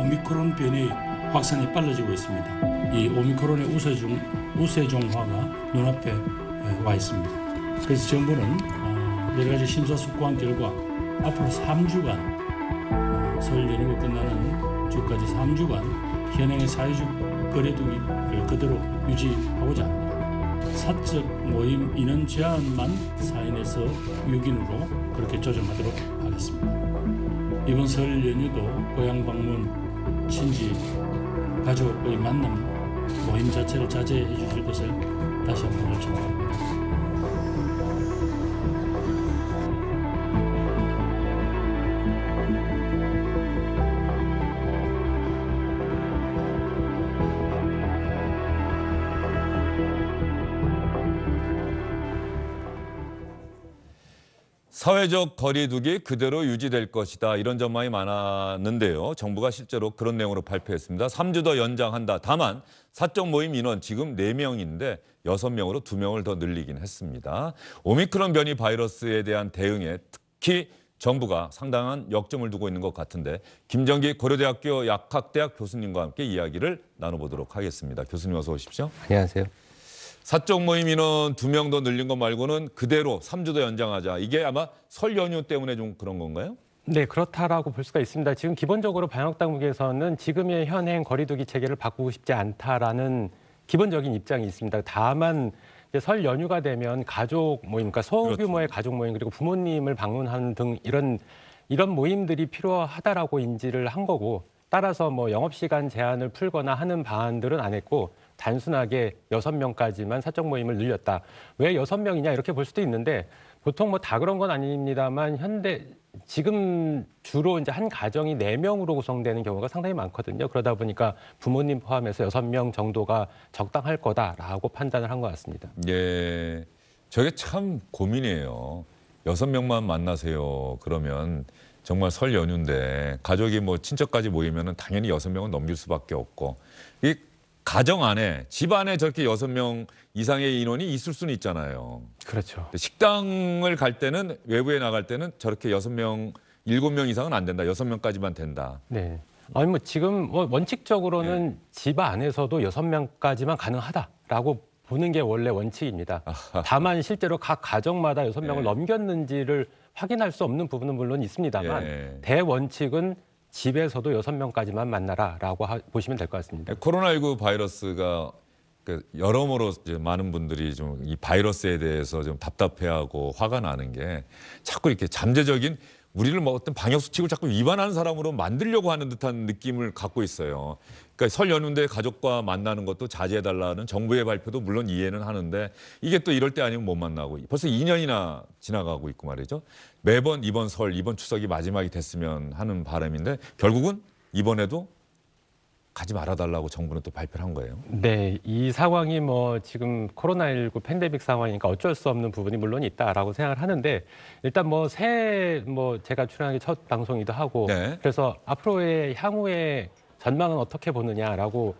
오미크론 변이 확산이 빨라지고 있습니다. 이 오미크론의 우세종화가 눈앞에 와 있습니다. 그래서 정부는 여러 가지 심사숙고한 결과 앞으로 3주간 설 연휴가 끝나는 주까지 3주간 현행의 사회적 거리두기를 그대로 유지하고자 합니다. 사적 모임 인원 제한만 4인에서 6인으로 그렇게 조정하도록 하겠습니다. 이번 설 연휴도 고향 방문, 친지, 가족의 만남, 모임 자체를 자제해 주실 것을 다시 한번 요청합니다. 사회적 거리두기 그대로 유지될 것이다. 이런 전망이 많았는데요. 정부가 실제로 그런 내용으로 발표했습니다. 3주 더 연장한다. 다만 사적 모임 인원 지금 4명인데 6명으로 2명을 더 늘리긴 했습니다. 오미크론 변이 바이러스에 대한 대응에 특히 정부가 상당한 역점을 두고 있는 것 같은데 김정기 고려대학교 약학대학 교수님과 함께 이야기를 나눠보도록 하겠습니다. 교수님 어서 오십시오. 안녕하세요. 사적 모임 인원 2명 더 늘린 것 말고는 그대로 3주 더 연장하자. 이게 아마 설 연휴 때문에 좀 그런 건가요? 네, 그렇다라고 볼 수가 있습니다. 지금 기본적으로 방역 당국에서는 지금의 현행 거리두기 체계를 바꾸고 싶지 않다라는 기본적인 입장이 있습니다. 다만 이제 설 연휴가 되면 가족 모임, 그러니까 소규모의 가족 모임 그리고 부모님을 방문하는 등 이런 모임들이 필요하다라고 인지를 한 거고, 따라서 뭐 영업시간 제한을 풀거나 하는 방안들은 안 했고 단순하게 6명까지만 사적 모임을 늘렸다. 왜 6명이냐 이렇게 볼 수도 있는데 보통 뭐 다 그런 건 아닙니다만 지금 주로 이제 한 가정이 4명으로 구성되는 경우가 상당히 많거든요. 그러다 보니까 부모님 포함해서 6명 정도가 적당할 거다라고 판단을 한 것 같습니다. 예, 저게 참 고민이에요. 6명만 만나세요. 그러면 정말 설 연휴인데 가족이 뭐 친척까지 모이면은 당연히 6명은 넘길 수밖에 없고 이 가정 안에, 집 안에 저렇게 6명 이상의 인원이 있을 수는 있잖아요. 그렇죠. 식당을 갈 때는, 외부에 나갈 때는 저렇게 6명, 7명 이상은 안 된다. 6명까지만 된다. 네. 아니 뭐 지금 뭐 원칙적으로는 집 안에서도 6명까지만 가능하다라고 보는 게 원래 원칙입니다. 다만 실제로 각 가정마다 6명을 넘겼는지를 확인할 수 없는 부분은 물론 있습니다만 대원칙은 집에서도 6명까지만 만나라라고 보시면 될 것 같습니다. 코로나19 바이러스가 여러모로 이제 많은 분들이 좀 이 바이러스에 대해서 좀 답답해하고 화가 나는 게 자꾸 이렇게 잠재적인 우리를 뭐 어떤 방역 수칙을 자꾸 위반하는 사람으로 만들려고 하는 듯한 느낌을 갖고 있어요. 그러니까 설 연휴인데 가족과 만나는 것도 자제해달라는 정부의 발표도 물론 이해는 하는데 이게 또 이럴 때 아니면 못 만나고 벌써 2년이나 지나가고 있고 말이죠. 매번 이번 설, 이번 추석이 마지막이 됐으면 하는 바람인데 결국은 이번에도 가지 말아달라고 정부는 또 발표를 한 거예요. 네, 이 상황이 뭐 지금 코로나19 팬데믹 상황이니까 어쩔 수 없는 부분이 물론 있다라고 생각을 하는데 일단 뭐 새해 뭐 제가 출연하기 첫 방송이기도 하고 그래서 앞으로의 향후의 전망은 어떻게 보느냐라고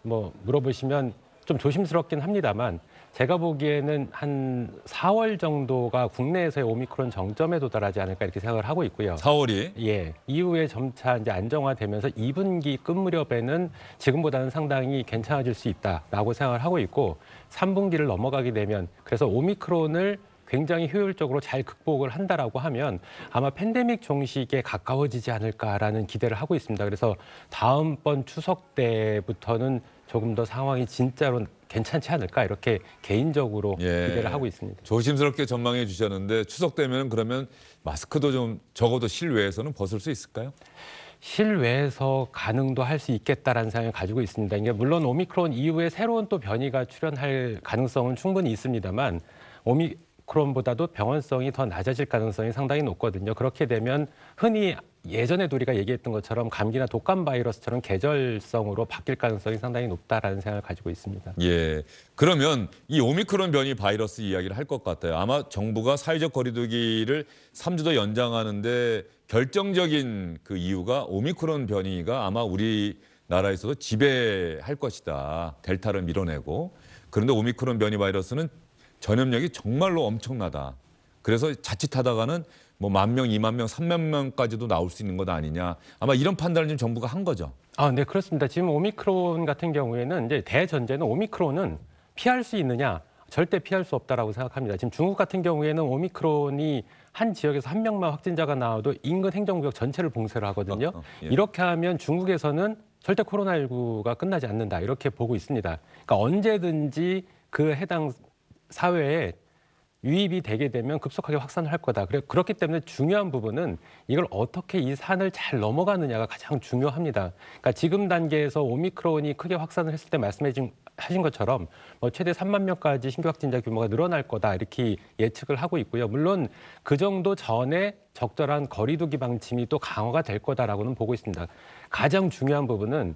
뭐 물어보시면 좀 조심스럽긴 합니다만 제가 보기에는 한 4월 정도가 국내에서의 오미크론 정점에 도달하지 않을까 이렇게 생각을 하고 있고요. 4월이? 예. 이후에 점차 이제 안정화되면서 2분기 끝 무렵에는 지금보다는 상당히 괜찮아질 수 있다라고 생각을 하고 있고 3분기를 넘어가게 되면 그래서 오미크론을 굉장히 효율적으로 잘 극복을 한다라고 하면 아마 팬데믹 종식에 가까워지지 않을까라는 기대를 하고 있습니다. 그래서 다음번 추석 때부터는 조금 더 상황이 진짜로 괜찮지 않을까 이렇게 개인적으로 기대를 하고 있습니다. 조심스럽게 전망해 주셨는데 추석 되면 그러면 마스크도 좀 적어도 실외에서는 벗을 수 있을까요? 실외에서 가능도 할 수 있겠다라는 생각을 가지고 있습니다. 그러니까 물론 오미크론 이후에 새로운 또 변이가 출현할 가능성은 충분히 있습니다만 오미크론보다도 병원성이 더 낮아질 가능성이 상당히 높거든요. 그렇게 되면 흔히 예전에 우리가 얘기했던 것처럼 감기나 독감 바이러스처럼 계절성으로 바뀔 가능성이 상당히 높다라는 생각을 가지고 있습니다. 예. 그러면 이 오미크론 변이 바이러스 이야기를 할 것 같아요. 아마 정부가 사회적 거리두기를 3주 더 연장하는데 결정적인 그 이유가 오미크론 변이가 아마 우리나라에서도 지배할 것이다. 델타를 밀어내고. 그런데 오미크론 변이 바이러스는 전염력이 정말로 엄청나다. 그래서 자칫하다가는 뭐 10,000명, 20,000명, 30,000명까지도 나올 수 있는 것 아니냐. 아마 이런 판단을 지금 정부가 한 거죠. 네, 그렇습니다. 지금 오미크론 같은 경우에는 이제 대전제는 오미크론은 피할 수 있느냐? 절대 피할 수 없다라고 생각합니다. 지금 중국 같은 경우에는 오미크론이 한 지역에서 한 명만 확진자가 나와도 인근 행정구역 전체를 봉쇄를 하거든요. 예. 이렇게 하면 중국에서는 절대 코로나19가 끝나지 않는다 이렇게 보고 있습니다. 그러니까 언제든지 그 해당 사회에 유입이 되게 되면 급속하게 확산을 할 거다. 그렇기 때문에 중요한 부분은 이걸 어떻게 이 산을 잘 넘어가느냐가 가장 중요합니다. 그러니까 지금 단계에서 오미크론이 크게 확산을 했을 때 하신 것처럼 뭐 최대 3만 명까지 신규 확진자 규모가 늘어날 거다 이렇게 예측을 하고 있고요. 물론 그 정도 전에 적절한 거리두기 방침이 또 강화가 될 거다라고는 보고 있습니다. 가장 중요한 부분은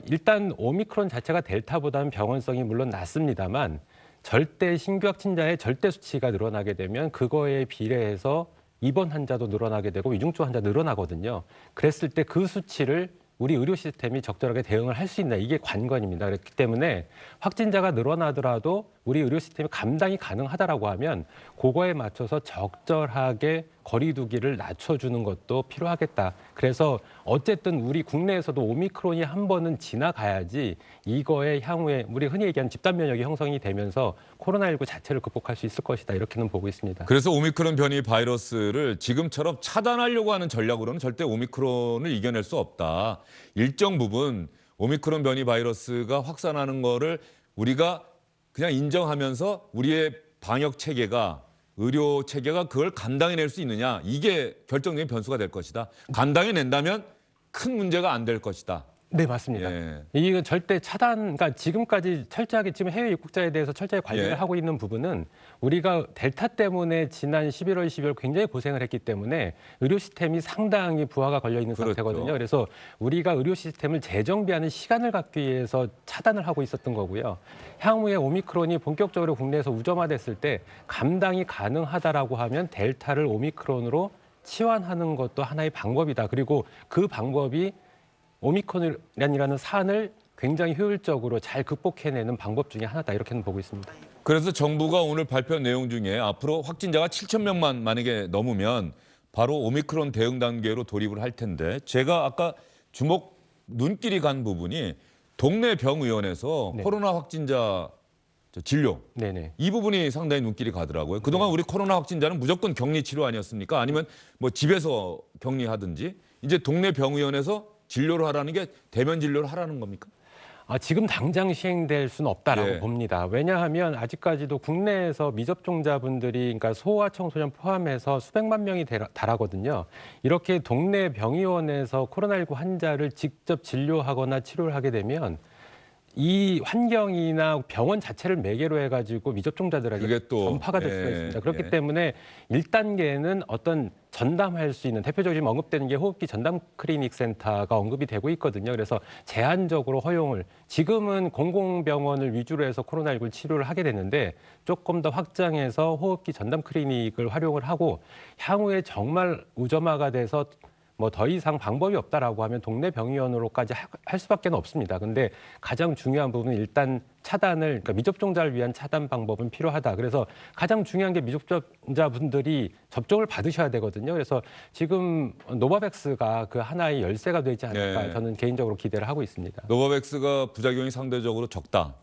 일단 오미크론 자체가 델타보다는 병원성이 물론 낮습니다만 절대 신규 확진자의 절대 수치가 늘어나게 되면 그거에 비례해서 입원 환자도 늘어나게 되고 위중증 환자 늘어나거든요. 그랬을 때 그 수치를 우리 의료 시스템이 적절하게 대응을 할 수 있나 이게 관건입니다. 그렇기 때문에 확진자가 늘어나더라도 우리 의료 시스템이 감당이 가능하다라고 하면 그거에 맞춰서 적절하게 거리두기를 낮춰주는 것도 필요하겠다. 그래서 어쨌든 우리 국내에서도 오미크론이 한 번은 지나가야지 이거에 향후에 우리 흔히 얘기하는 집단 면역이 형성이 되면서 코로나19 자체를 극복할 수 있을 것이다. 이렇게는 보고 있습니다. 그래서 오미크론 변이 바이러스를 지금처럼 차단하려고 하는 전략으로는 절대 오미크론을 이겨낼 수 없다. 일정 부분 오미크론 변이 바이러스가 확산하는 거를 우리가 그냥 인정하면서 우리의 방역 체계가 의료 체계가 그걸 감당해낼 수 있느냐 이게 결정적인 변수가 될 것이다. 감당해낸다면 큰 문제가 안 될 것이다. 네, 맞습니다. 예. 이건 절대 차단, 그러니까 지금까지 철저하게 지금 해외 입국자에 대해서 철저히 관리를 예. 하고 있는 부분은 우리가 델타 때문에 지난 11월, 12월 굉장히 고생을 했기 때문에 의료 시스템이 상당히 부하가 걸려 있는 그렇죠. 상태거든요. 그래서 우리가 의료 시스템을 재정비하는 시간을 갖기 위해서 차단을 하고 있었던 거고요. 향후에 오미크론이 본격적으로 국내에서 우점화됐을 때 감당이 가능하다라고 하면 델타를 오미크론으로 치환하는 것도 하나의 방법이다. 그리고 그 방법이 오미크론이라는 산을 굉장히 효율적으로 잘 극복해내는 방법 중에 하나다 이렇게는 보고 있습니다. 그래서 정부가 오늘 발표한 내용 중에 앞으로 확진자가 7,000명만 만약에 넘으면 바로 오미크론 대응 단계로 돌입을 할 텐데 제가 아까 눈길이 간 부분이 동네 병의원에서 네. 코로나 확진자 진료 네네. 이 부분이 상당히 눈길이 가더라고요. 그동안 우리 코로나 확진자는 무조건 격리 치료 아니었습니까? 아니면 뭐 집에서 격리하든지 이제 동네 병의원에서 진료를 하라는 게 대면 진료를 하라는 겁니까? 지금 당장 시행될 수는 없다라고 예. 봅니다. 왜냐하면 아직까지도 국내에서 미접종자분들이 그러니까 소아 청소년 포함해서 수백만 명이 달하거든요. 이렇게 동네 병의원에서 코로나19 환자를 직접 진료하거나 치료를 하게 되면 이 환경이나 병원 자체를 매개로 해가지고 미접종자들에게 그게 또, 전파가 될 수가 예, 있습니다. 그렇기 예. 때문에 1단계는 어떤 전담할 수 있는 대표적으로 지금 언급되는 게 호흡기 전담 클리닉 센터가 언급이 되고 있거든요. 그래서 제한적으로 허용을 지금은 공공병원을 위주로 해서 코로나19 치료를 하게 되는데 조금 더 확장해서 호흡기 전담 클리닉을 활용을 하고 향후에 정말 우점화가 돼서 뭐 더 이상 방법이 없다라고 하면 동네 병의원으로까지 할 수밖에 없습니다. 근데 가장 중요한 부분은 일단 차단을 그러니까 미접종자를 위한 차단 방법은 필요하다. 그래서 가장 중요한 게 미접종자분들이 접종을 받으셔야 되거든요. 그래서 지금 노바백스가 그 하나의 열쇠가 되지 않을까 네. 저는 개인적으로 기대를 하고 있습니다. 노바백스가 부작용이 상대적으로 적다.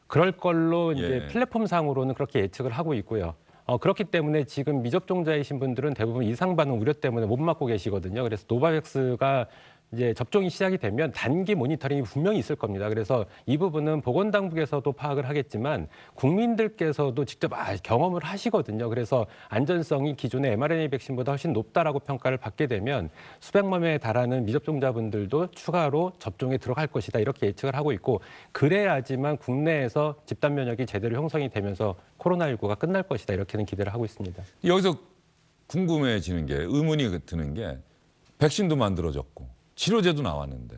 그럴 걸로 이제 예. 플랫폼상으로는 그렇게 예측을 하고 있고요. 그렇기 때문에 지금 미접종자이신 분들은 대부분 이상 반응 우려 때문에 못 맞고 계시거든요. 그래서 노바백스가 이제 접종이 시작이 되면 단기 모니터링이 분명히 있을 겁니다. 그래서 이 부분은 보건당국에서도 파악을 하겠지만 국민들께서도 직접 경험을 하시거든요. 그래서 안전성이 기존의 mRNA 백신보다 훨씬 높다라고 평가를 받게 되면 수백만 명에 달하는 미접종자분들도 추가로 접종에 들어갈 것이다. 이렇게 예측을 하고 있고 그래야지만 국내에서 집단 면역이 제대로 형성이 되면서 코로나19가 끝날 것이다. 이렇게는 기대를 하고 있습니다. 여기서 궁금해지는 게 의문이 드는 게 백신도 만들어졌고 치료제도 나왔는데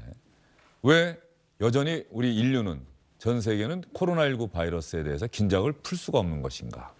왜 여전히 우리 인류는 전 세계는 코로나19 바이러스에 대해서 긴장을 풀 수가 없는 것인가?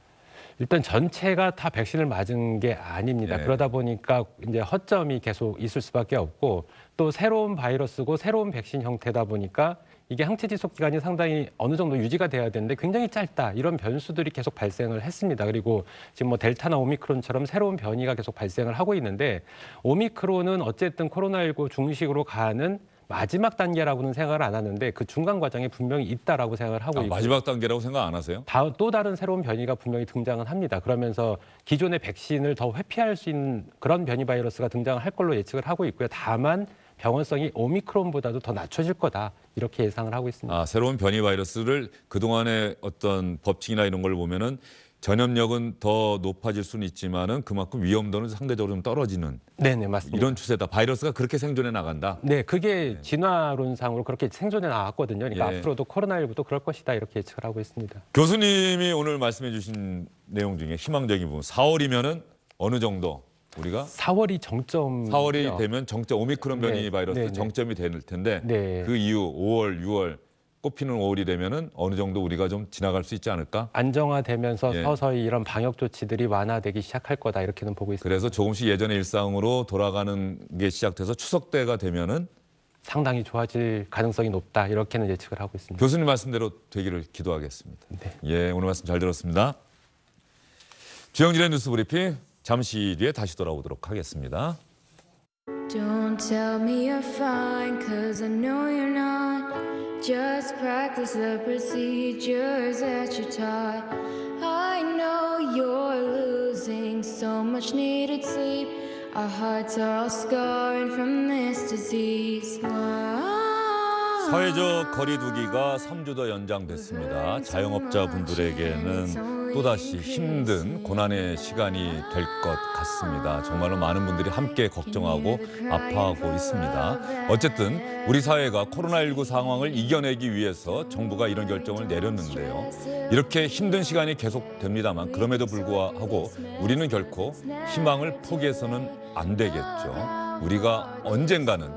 일단 전체가 다 백신을 맞은 게 아닙니다. 네. 그러다 보니까 이제 허점이 계속 있을 수밖에 없고 또 새로운 바이러스고 새로운 백신 형태다 보니까 이게 항체 지속 기간이 상당히 어느 정도 유지가 돼야 되는데 굉장히 짧다. 이런 변수들이 계속 발생을 했습니다. 그리고 지금 뭐 델타나 오미크론처럼 새로운 변이가 계속 발생을 하고 있는데 오미크론은 어쨌든 코로나19 중식으로 가는 마지막 단계라고는 생각을 안 하는데 그 중간 과정에 분명히 있다라고 생각을 하고 있고 마지막 단계라고 생각 안 하세요? 또 다른 새로운 변이가 분명히 등장은 합니다. 그러면서 기존의 백신을 더 회피할 수 있는 그런 변이 바이러스가 등장을 할 걸로 예측을 하고 있고요. 다만 병원성이 오미크론보다도 더 낮춰질 거다 이렇게 예상을 하고 있습니다. 새로운 변이 바이러스를 그동안의 어떤 법칙이나 이런 걸 보면은 전염력은 더 높아질 수는 있지만은 그만큼 위험도는 상대적으로 좀 떨어지는 네네 맞습니다. 이런 추세다. 바이러스가 그렇게 생존해 나간다. 네, 그게 진화론상으로 그렇게 생존해 나왔거든요. 그러니까 예. 앞으로도 코로나19도 그럴 것이다 이렇게 예측을 하고 있습니다. 교수님이 오늘 말씀해 주신 내용 중에 희망적인 부분 4월이면은 어느 정도 우리가 4월이 정점. 4월이 되면 정점 오미크론 변이 네, 바이러스 네, 네. 정점이 될 텐데 네. 그 이후 5월, 6월 꽃피는 5월이 되면은 어느 정도 우리가 좀 지나갈 수 있지 않을까? 안정화되면서 예. 서서히 이런 방역 조치들이 완화되기 시작할 거다 이렇게는 보고 있습니다. 그래서 조금씩 예전의 일상으로 돌아가는 게 시작돼서 추석 때가 되면은 상당히 좋아질 가능성이 높다 이렇게는 예측을 하고 있습니다. 교수님 말씀대로 되기를 기도하겠습니다. 네. 예, 오늘 말씀 잘 들었습니다. 주영진의 뉴스 브리핑 잠시 뒤에 다시 돌아오도록 하겠습니다. Don't tell me you're fine, 'cause I know you're not. Just practice the procedures that you're taught. I know you're losing so much needed sleep. Our hearts are all scarred from this disease. 사회적 거리두기가 3주 더 연장됐습니다. 자영업자분들에게는 또다시 힘든 고난의 시간이 될 것 같습니다. 정말로 많은 분들이 함께 걱정하고 아파하고 있습니다. 어쨌든 우리 사회가 코로나19 상황을 이겨내기 위해서 정부가 이런 결정을 내렸는데요. 이렇게 힘든 시간이 계속됩니다만 그럼에도 불구하고 우리는 결코 희망을 포기해서는 안 되겠죠. 우리가 언젠가는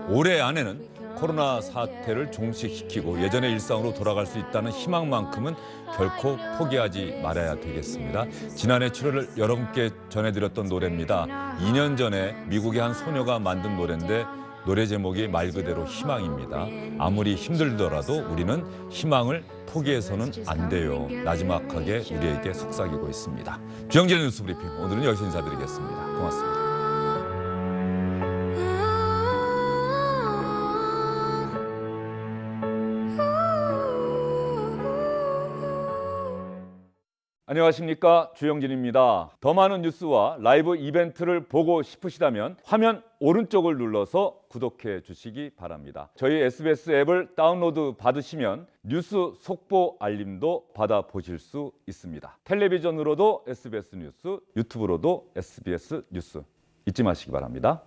올해 안에는 코로나 사태를 종식시키고 예전의 일상으로 돌아갈 수 있다는 희망만큼은 결코 포기하지 말아야 되겠습니다. 지난해 7월을 여러분께 전해드렸던 노래입니다. 2년 전에 미국의 한 소녀가 만든 노래인데 노래 제목이 말 그대로 희망입니다. 아무리 힘들더라도 우리는 희망을 포기해서는 안 돼요. 나지막하게 우리에게 속삭이고 있습니다. 주영진의 뉴스 브리핑 오늘은 여기서 인사드리겠습니다. 고맙습니다. 안녕하십니까, 주영진입니다. 더 많은 뉴스와 라이브 이벤트를 보고 싶으시다면 화면 오른쪽을 눌러서 구독해 주시기 바랍니다. 저희 SBS 앱을 다운로드 받으시면 뉴스 속보 알림도 받아보실 수 있습니다. 텔레비전으로도 SBS 뉴스, 유튜브로도 SBS 뉴스 잊지 마시기 바랍니다.